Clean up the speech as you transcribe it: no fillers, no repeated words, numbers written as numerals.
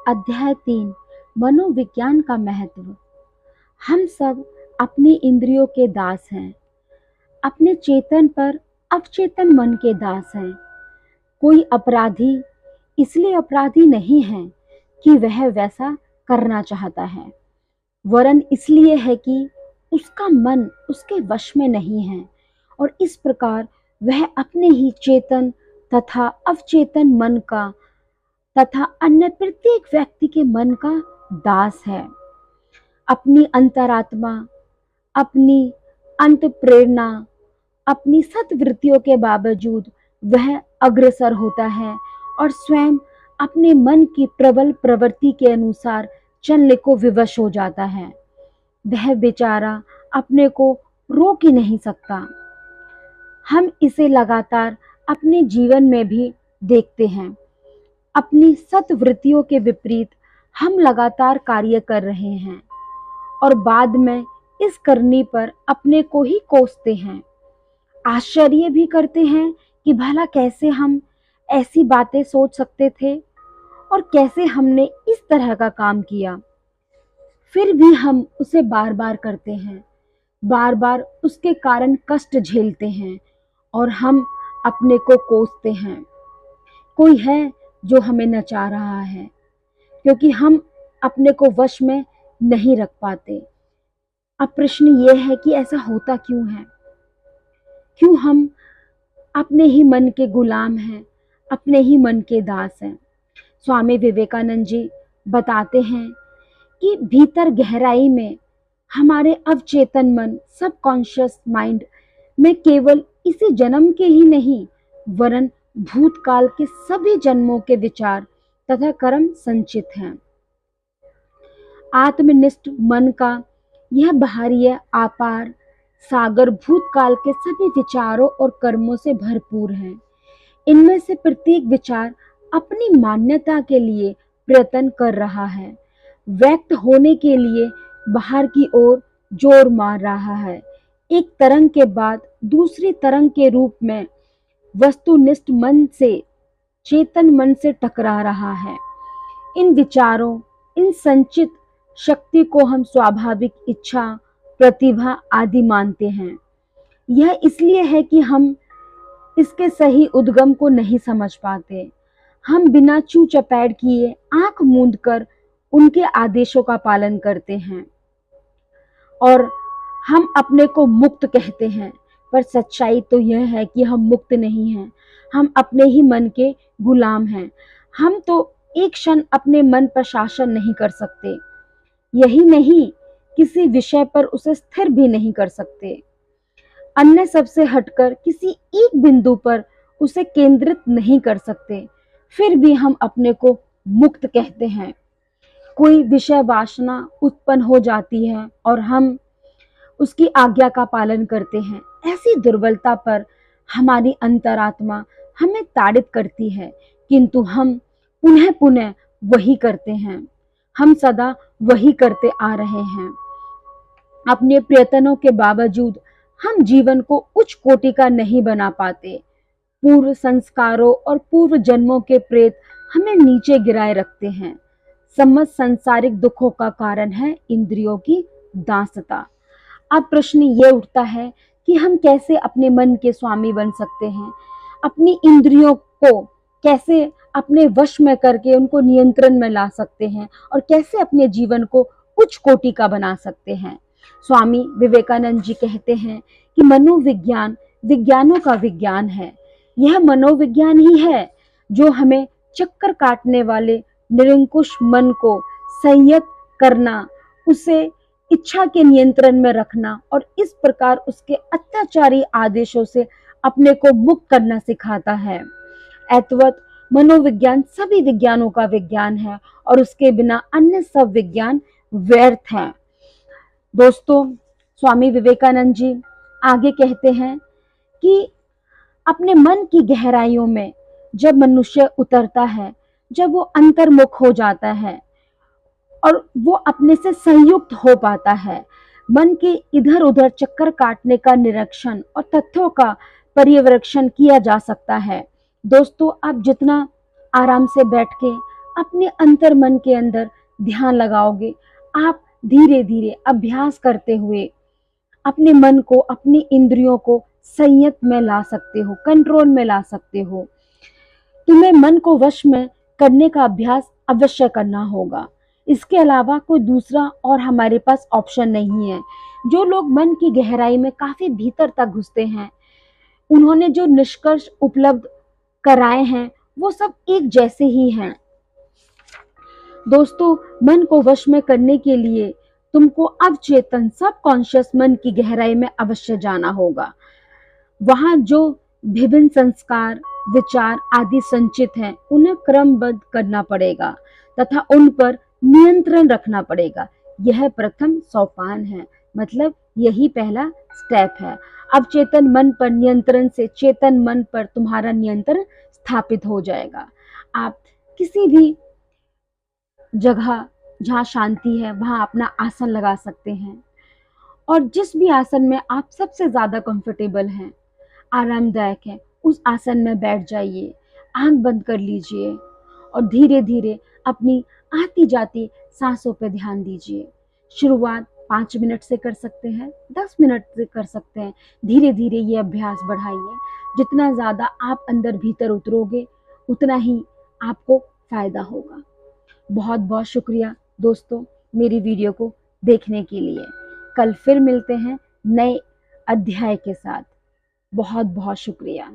अध्याय 3 मनोविज्ञान का महत्व। हम सब अपनी इंद्रियों के दास हैं, अपने चेतन पर अवचेतन मन के दास हैं। कोई अपराधी इसलिए अपराधी नहीं है कि वह वैसा करना चाहता है, वरन इसलिए है कि उसका मन उसके वश में नहीं है और इस प्रकार वह अपने ही चेतन तथा अवचेतन मन का तथा अन्य प्रत्येक व्यक्ति के मन का दास है। अपनी अंतरात्मा, अपनी अंत प्रेरणा, अपनी सत्वृत्तियों के बावजूद वह अग्रसर होता है और स्वयं अपने मन की प्रबल प्रवृत्ति के अनुसार चलने को विवश हो जाता है। वह बेचारा अपने को रोक ही नहीं सकता। हम इसे लगातार अपने जीवन में भी देखते हैं। अपनी सत्वृत्तियों के विपरीत हम लगातार कार्य कर रहे हैं और बाद में इस करनी पर अपने को ही कोसते हैं। आश्चर्य भी करते हैं कि भला कैसे हम ऐसी बातें सोच सकते थे और कैसे हमने इस तरह का काम किया। फिर भी हम उसे बार बार करते हैं, बार बार उसके कारण कष्ट झेलते हैं और हम अपने को कोसते हैं। कोई है जो हमें नचा रहा है, क्योंकि हम अपने को वश में नहीं रख पाते। अब प्रश्न ये है कि ऐसा होता क्यों है? क्यों हम अपने ही मन के गुलाम हैं, अपने ही मन के दास हैं? स्वामी विवेकानंद जी बताते हैं कि भीतर गहराई में हमारे अवचेतन मन, सबकॉन्शियस माइंड में केवल इसी जन्म के ही नहीं वरन भूतकाल के सभी जन्मों के विचार तथा कर्म संचित हैं। आत्मनिष्ठ मन का यह बाहरी अपार सागर भूतकाल के सभी विचारों और कर्मों से भरपूर है। इनमें से प्रत्येक विचार अपनी मान्यता के लिए प्रयत्न कर रहा है, व्यक्त होने के लिए बाहर की ओर जोर मार रहा है। एक तरंग के बाद दूसरी तरंग के रूप में वस्तुनिष्ठ मन से, चेतन मन से टकरा रहा है। इन विचारों, इन संचित शक्ति को हम स्वाभाविक इच्छा, प्रतिभा आदि मानते हैं। यह इसलिए है कि हम इसके सही उद्गम को नहीं समझ पाते। हम बिना चू चपैठ किए आंख मूंद कर उनके आदेशों का पालन करते हैं और हम अपने को मुक्त कहते हैं, पर सच्चाई तो यह है कि हम मुक्त नहीं हैं। हम अपने ही मन के गुलाम हैं। हम तो एक क्षण अपने मन पर शासन नहीं कर सकते। यही नहीं, किसी विषय पर उसे स्थिर भी नहीं कर सकते। अन्य सबसे हटकर किसी एक बिंदु पर उसे केंद्रित नहीं कर सकते। फिर भी हम अपने को मुक्त कहते हैं। कोई विषय वासना उत्पन्न हो जाती है और हम उसकी आज्ञा का पालन करते हैं। ऐसी दुर्बलता पर हमारी अंतरात्मा हमें ताड़ित करती है, किंतु हम पुनः पुनः वही करते हैं। हम सदा वही करते आ रहे हैं। अपने प्रयत्नों के बावजूद हम जीवन को उच्च कोटि का नहीं बना पाते। पूर्व संस्कारों और पूर्व जन्मों के प्रेत हमें नीचे गिराए रखते हैं। समस्त संसारिक दुखों का कारण है इंद्रियों की दासता। अब प्रश्न ये उठता है कि हम कैसे अपने मन के स्वामी बन सकते हैं, अपनी इंद्रियों को कैसे अपने वश में करके उनको नियंत्रण में ला सकते हैं और कैसे अपने जीवन को उच्च कोटि का बना सकते हैं। स्वामी विवेकानंद जी कहते हैं कि मनोविज्ञान विज्ञानों का विज्ञान है। यह मनोविज्ञान ही है जो हमें चक्कर काटने वाले निरंकुश मन को संयत करना, उसे इच्छा के नियंत्रण में रखना और इस प्रकार उसके अत्याचारी आदेशों से अपने को मुक्त करना सिखाता है। अतवत मनोविज्ञान सभी विज्ञानों का विज्ञान है और उसके बिना अन्य सब विज्ञान व्यर्थ हैं। दोस्तों, स्वामी विवेकानंद जी आगे कहते हैं कि अपने मन की गहराइयों में जब मनुष्य उतरता है, जब वो अंतर्मुख हो जाता है और वो अपने से संयुक्त हो पाता है, मन के इधर उधर चक्कर काटने का निरीक्षण और तथ्यों का पर्यवेक्षण किया जा सकता है। दोस्तों, आप जितना आराम से बैठ के अपने अंतर मन के अंदर ध्यान लगाओगे, आप धीरे धीरे अभ्यास करते हुए अपने मन को, अपनी इंद्रियों को संयत में ला सकते हो, कंट्रोल में ला सकते हो। तुम्हें मन को वश में करने का अभ्यास अवश्य करना होगा। इसके अलावा कोई दूसरा और हमारे पास ऑप्शन नहीं है। जो लोग मन की गहराई में काफी भीतर तक घुसते हैं, उन्होंने जो निष्कर्ष उपलब्ध कराए हैं वो सब एक जैसे ही हैं। दोस्तों, मन को वश में करने के लिए तुमको अवचेतन सबकॉन्शियस मन की गहराई में अवश्य जाना होगा। वहां जो विभिन्न संस्कार, विचार आदि संचित हैं, उन्हें क्रमबद्ध करना पड़ेगा तथा उन पर नियंत्रण रखना पड़ेगा। यह प्रथम सोपान है, मतलब यही पहला स्टेप है। अवचेतन मन पर नियंत्रण से चेतन मन पर तुम्हारा नियंत्रण स्थापित हो जाएगा। आप किसी भी जगह जहाँ शांति है वहां अपना आसन लगा सकते हैं, और जिस भी आसन में आप सबसे ज्यादा कंफर्टेबल हैं, आरामदायक है, उस आसन में बैठ जाइए, आंख बंद कर लीजिए और धीरे धीरे अपनी आती जाती सांसों पर ध्यान दीजिए। शुरुआत 5 मिनट से कर सकते हैं, 10 मिनट से कर सकते हैं। धीरे धीरे ये अभ्यास बढ़ाइए। जितना ज़्यादा आप अंदर भीतर उतरोगे, उतना ही आपको फायदा होगा। बहुत बहुत शुक्रिया दोस्तों, मेरी वीडियो को देखने के लिए। कल फिर मिलते हैं नए अध्याय के साथ। बहुत बहुत शुक्रिया।